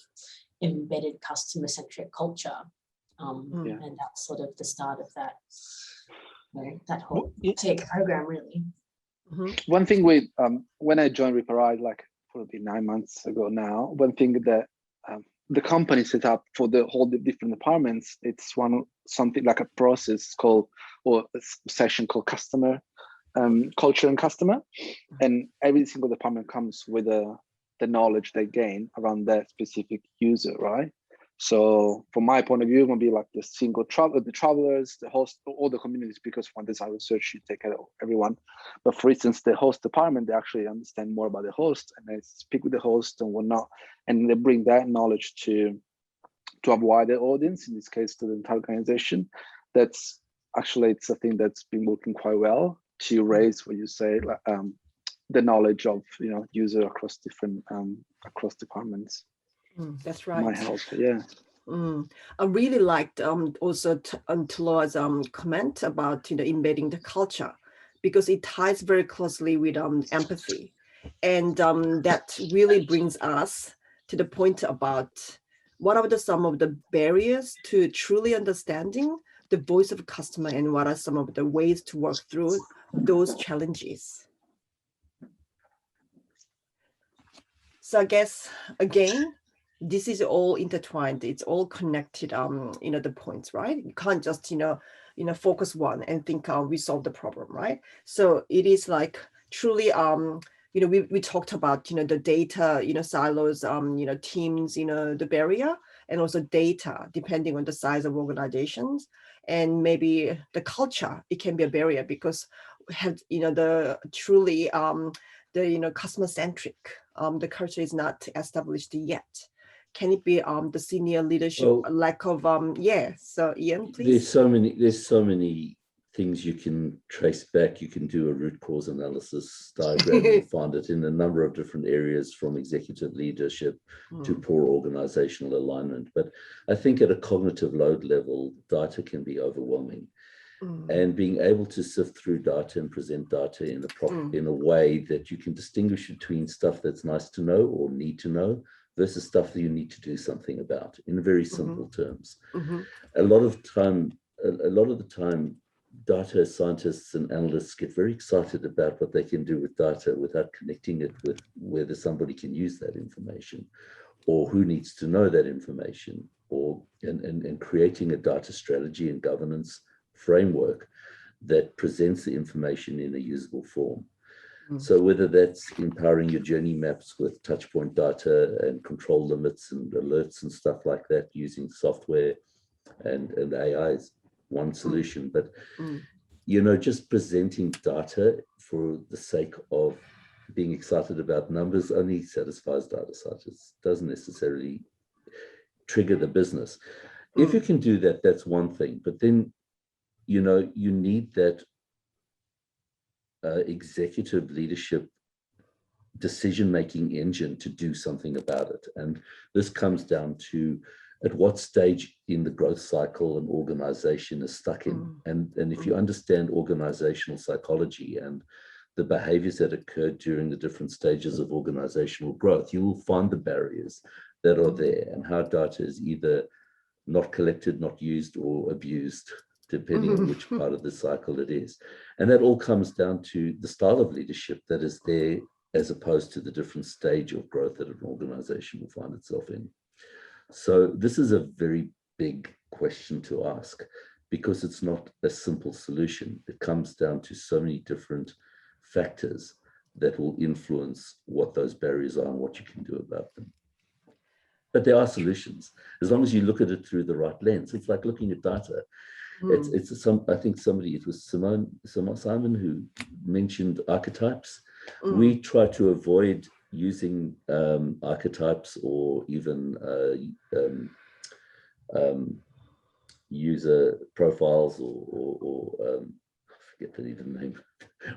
embedded customer-centric culture. And that's sort of the start of that, that whole take program, really. One thing when I joined Reparise, like probably 9 months ago now, one thing that the company set up for the whole different departments, it's something like a process called, or a session called customer culture and customer, and every single department comes with the knowledge they gain around that specific user, right? So from my point of view, it will be like the travelers, the host, all the communities, because when design research, you take care of everyone. But for instance, the host department, they actually understand more about the host, and they speak with the host and whatnot, and they bring that knowledge to a wider audience, in this case, to the entire organization. That's actually, it's a thing that's been working quite well to raise what you say, the knowledge of user across different across departments. That's right. Might help, yeah. I really liked also Tula's comment about embedding the culture, because it ties very closely with empathy, and that really brings us to the point about what are some of the barriers to truly understanding the voice of a customer, and what are some of the ways to work through those challenges. So I guess, again, this is all intertwined. It's all connected, the points, right? You can't just, focus one and think we solved the problem, right? So it is like truly, we talked about, the data, silos, teams, the barrier, and also data, depending on the size of organizations, and maybe the culture, it can be a barrier because have, the truly, the customer-centric, the culture is not established yet. Can it be the senior leadership lack of So Ian, please. There's so many things you can trace back. You can do a root cause analysis diagram and find it in a number of different areas, from executive leadership to poor organizational alignment. But I think at a cognitive load level, data can be overwhelming. And being able to sift through data and present data in a way that you can distinguish between stuff that's nice to know or need to know versus stuff that you need to do something about, in very simple terms. A lot of the time, data scientists and analysts get very excited about what they can do with data without connecting it with whether somebody can use that information or who needs to know that information, or and creating a data strategy and governance framework that presents the information in a usable form. So whether that's empowering your journey maps with touchpoint data and control limits and alerts and stuff like that using software and AI is one solution, but just presenting data for the sake of being excited about numbers only satisfies data scientists, doesn't necessarily trigger the business. If you can do that, that's one thing, but then you need that executive leadership decision-making engine to do something about it. And this comes down to at what stage in the growth cycle an organization is stuck in. And if you understand organizational psychology and the behaviors that occur during the different stages of organizational growth, you will find the barriers that are there and how data is either not collected, not used, or abused, depending on which part of the cycle it is. And that all comes down to the style of leadership that is there, as opposed to the different stage of growth that an organization will find itself in. So this is a very big question to ask, because it's not a simple solution. It comes down to so many different factors that will influence what those barriers are and what you can do about them. But there are solutions, as long as you look at it through the right lens. It's like looking at data. I think it was Simon who mentioned archetypes. We try to avoid using archetypes or even user profiles or I forget the even name,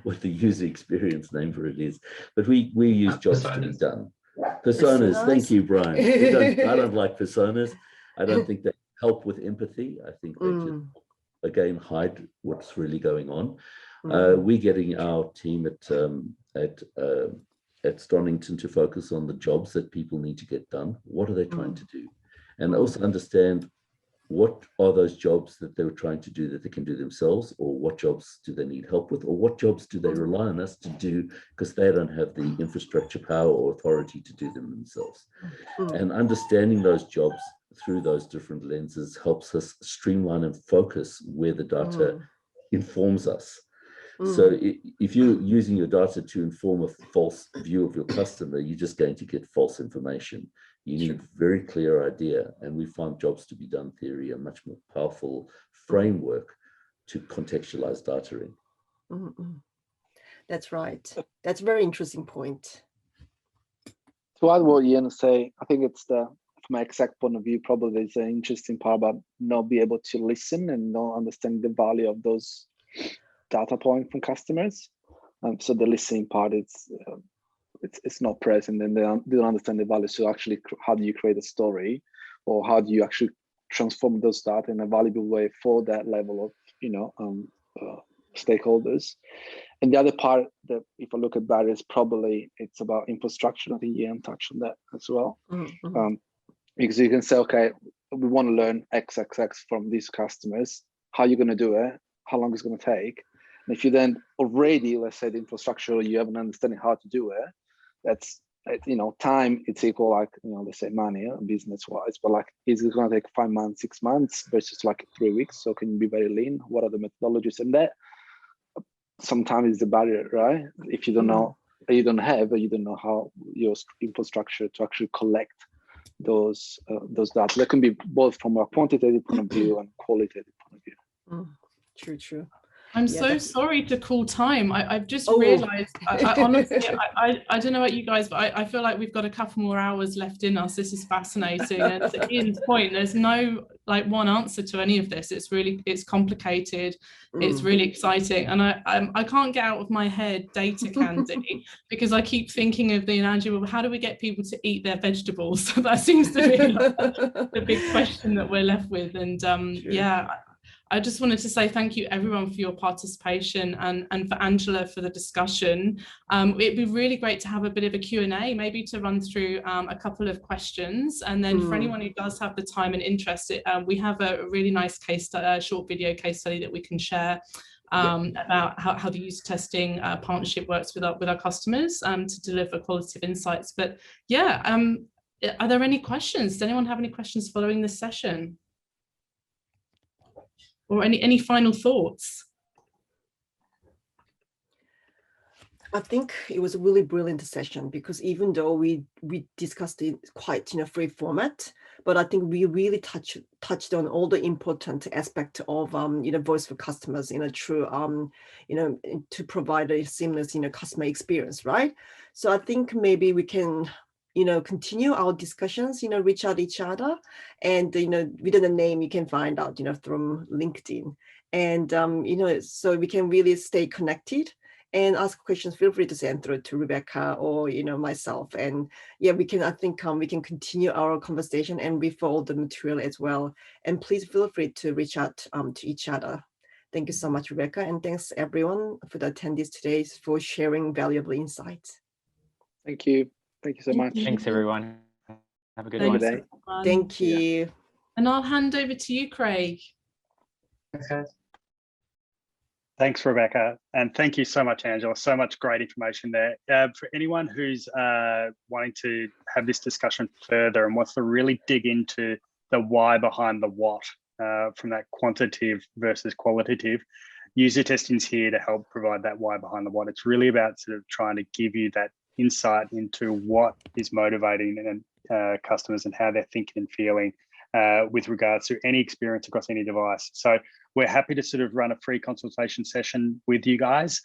what the user experience name for it is. But we use jobs to be done. Personas. Thank you, Brian. I don't like personas. I don't think they help with empathy. I think they just again hide what's really going on. We're getting our team at Stonington to focus on the jobs that people need to get done. What are they trying to do? And also understand what are those jobs that they were trying to do that they can do themselves, or what jobs do they need help with, or what jobs do they rely on us to do because they don't have the infrastructure, power, or authority to do them themselves. And understanding those jobs through those different lenses helps us streamline and focus where the data informs us. So if you're using your data to inform a false view of your customer, you're just going to get false information. You need a very clear idea, and we find jobs to be done theory a much more powerful framework to contextualize data in. That's right. That's a very interesting point. To add what Ian say, I think it's from my exact point of view, probably there's an interesting part about not be able to listen and not understand the value of those data points from customers. So the listening part, it's not present, and they don't understand the value. So actually, how do you create a story, or how do you actually transform those data in a valuable way for that level of stakeholders? And the other part that, if I look at barriers, probably it's about infrastructure. I think Ian touched on that as well. Because you can say, okay, we want to learn XXX from these customers. How are you going to do it? How long is it going to take? And if you then already, let's say, the infrastructure, you have an understanding how to do it, that's, time, it's equal, like, let's say money, business wise, but like, is it going to take 5 months, 6 months versus like 3 weeks? So can you be very lean? What are the methodologies? And that sometimes is the barrier, right? If you don't know, you don't know how your infrastructure to actually collect those data. That can be both from a quantitative point of view and qualitative point of view. True. I'm Yeah, so that's- sorry to call time. I've just Oh. realized, I honestly, I don't know about you guys, but I feel like we've got a couple more hours left in us. This is fascinating. And to Ian's point, there's no like one answer to any of this. It's complicated. It's really exciting. And I can't get out of my head data candy because I keep thinking of the analogy, well, how do we get people to eat their vegetables? So that seems to be like the big question that we're left with. And yeah, I just wanted to say thank you everyone for your participation and for Angela for the discussion. It'd be really great to have a bit of a Q&A, maybe to run through a couple of questions. And then for anyone who does have the time and interest, we have a really nice short video case study that we can share about how the user testing partnership works with our customers to deliver qualitative insights. But yeah, are there any questions? Does anyone have any questions following this session? Or any final thoughts? I think it was a really brilliant session because even though we discussed it quite in a free format, but I think we really touched on all the important aspect of voice for customers in a true to provide a seamless customer experience, right? So I think maybe we can continue our discussions, reach out each other, and within a name you can find out from LinkedIn, and so we can really stay connected and ask questions. Feel free to send through to Rebecca or myself, and yeah, I think we can continue our conversation and refer all the material as well. And please feel free to reach out to each other. Thank you so much, Rebecca, and thanks everyone for the attendees today for sharing valuable insights. Thank you. Thank you so much. Thanks, everyone. Have a good one. Day. Thank you. And I'll hand over to you, Craig. Thanks, guys. Thanks, Rebecca. And thank you so much, Angela. So much great information there. For anyone who's wanting to have this discussion further and wants to really dig into the why behind the what from that quantitative versus qualitative, user testing is here to help provide that why behind the what. It's really about sort of trying to give you that insight into what is motivating customers and how they're thinking and feeling with regards to any experience across any device. So we're happy to sort of run a free consultation session with you guys.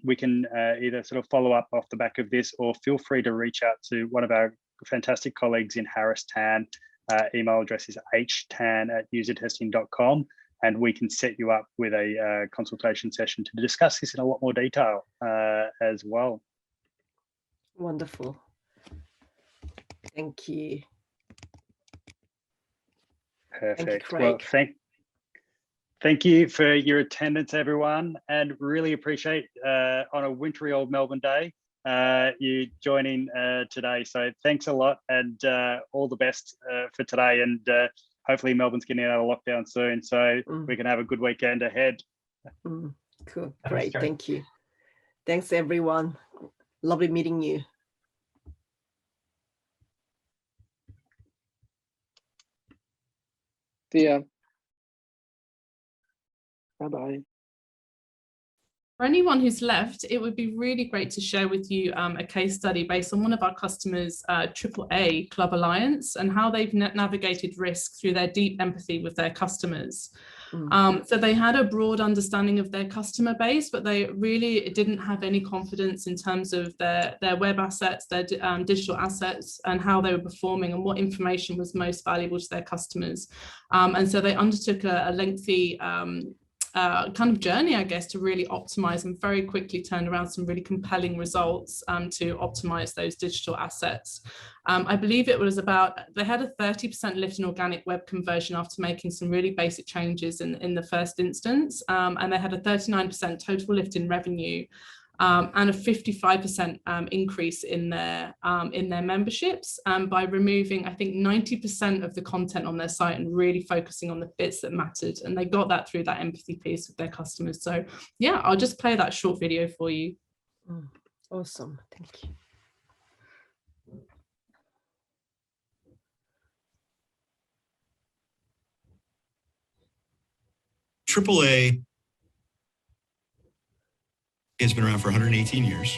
We can either sort of follow up off the back of this, or feel free to reach out to one of our fantastic colleagues in Harris Tan. Email address is htan@usertesting.com, and we can set you up with a consultation session to discuss this in a lot more detail as well. Wonderful. Thank you. Perfect. Thank you, Well, thank you for your attendance, everyone, and really appreciate on a wintry old Melbourne day you joining today. So thanks a lot, and all the best for today. And hopefully Melbourne's getting out of lockdown soon, so we can have a good weekend ahead. Cool. Great. Thank you. Thanks, everyone. Lovely meeting you. See ya. Bye-bye. For anyone who's left, it would be really great to share with you a case study based on one of our customers, AAA Club Alliance, and how they've navigated risk through their deep empathy with their customers. So they had a broad understanding of their customer base, but they really didn't have any confidence in terms of their web assets, their digital assets, and how they were performing and what information was most valuable to their customers. And so they undertook a lengthy kind of journey, I guess, to really optimize, and very quickly turned around some really compelling results to optimize those digital assets. I believe it was they had a 30% lift in organic web conversion after making some really basic changes in the first instance, and they had a 39% total lift in revenue. And a 55% increase in their memberships by removing, I think, 90% of the content on their site and really focusing on the bits that mattered. And they got that through that empathy piece with their customers. So yeah, I'll just play that short video for you. Awesome. Thank you. AAA has been around for 118 years.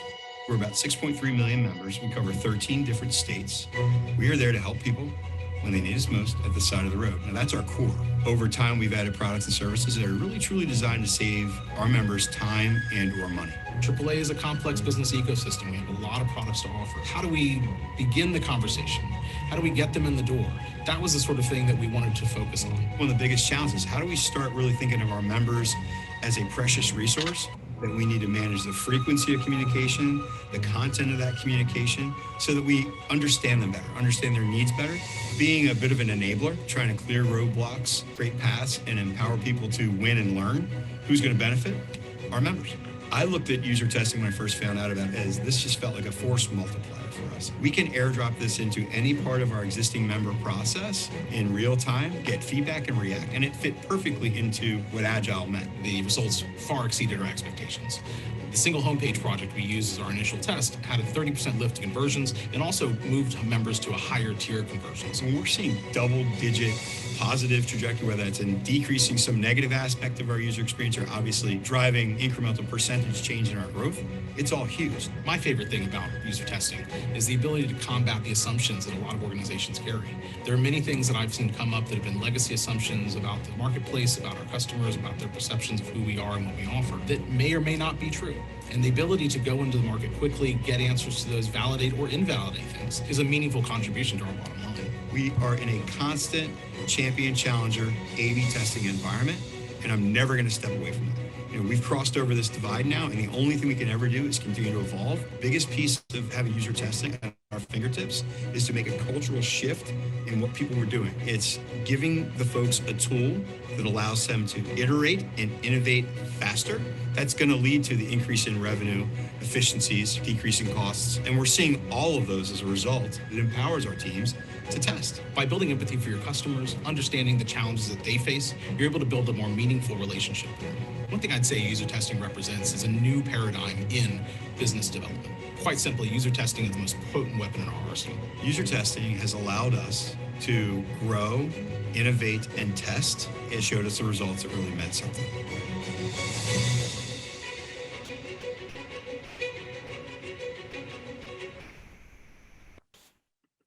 We're about 6.3 million members. We cover 13 different states. We are there to help people when they need us most at the side of the road. Now that's our core. Over time, we've added products and services that are really truly designed to save our members time and or money. AAA is a complex business ecosystem. We have a lot of products to offer. How do we begin the conversation? How do we get them in the door? That was the sort of thing that we wanted to focus on. One of the biggest challenges, how do we start really thinking of our members as a precious resource that we need to manage the frequency of communication, the content of that communication, so that we understand them better, understand their needs better. Being a bit of an enabler, trying to clear roadblocks, create paths, and empower people to win and learn. Who's going to benefit? Our members. I looked at user testing when I first found out about it as this just felt like a force multiplier for us. We can airdrop this into any part of our existing member process in real time, get feedback and react, and it fit perfectly into what Agile meant. The results far exceeded our expectations. The single homepage project we used as our initial test had a 30% lift to conversions and also moved members to a higher tier conversions. When we're seeing double-digit positive trajectory, whether it's in decreasing some negative aspect of our user experience or obviously driving incremental percentage change in our growth, it's all huge. My favorite thing about user testing is the ability to combat the assumptions that a lot of organizations carry. There are many things that I've seen come up that have been legacy assumptions about the marketplace, about our customers, about their perceptions of who we are and what we offer that may or may not be true. And the ability to go into the market quickly, get answers to those, validate or invalidate things is a meaningful contribution to our bottom line. We are in a constant champion challenger A/B testing environment, and I'm never going to step away from that. You know, we've crossed over this divide now, and the only thing we can ever do is continue to evolve. The biggest piece of having user testing at our fingertips is to make a cultural shift in what people were doing. It's giving the folks a tool that allows them to iterate and innovate faster. That's going to lead to the increase in revenue, efficiencies, decreasing costs, and we're seeing all of those as a result. It empowers our teams to test. By building empathy for your customers, understanding the challenges that they face, you're able to build a more meaningful relationship with them. One thing I'd say user testing represents is a new paradigm in business development. Quite simply, user testing is the most potent weapon in our arsenal. User testing has allowed us to grow, innovate, and test. It showed us the results that really meant something.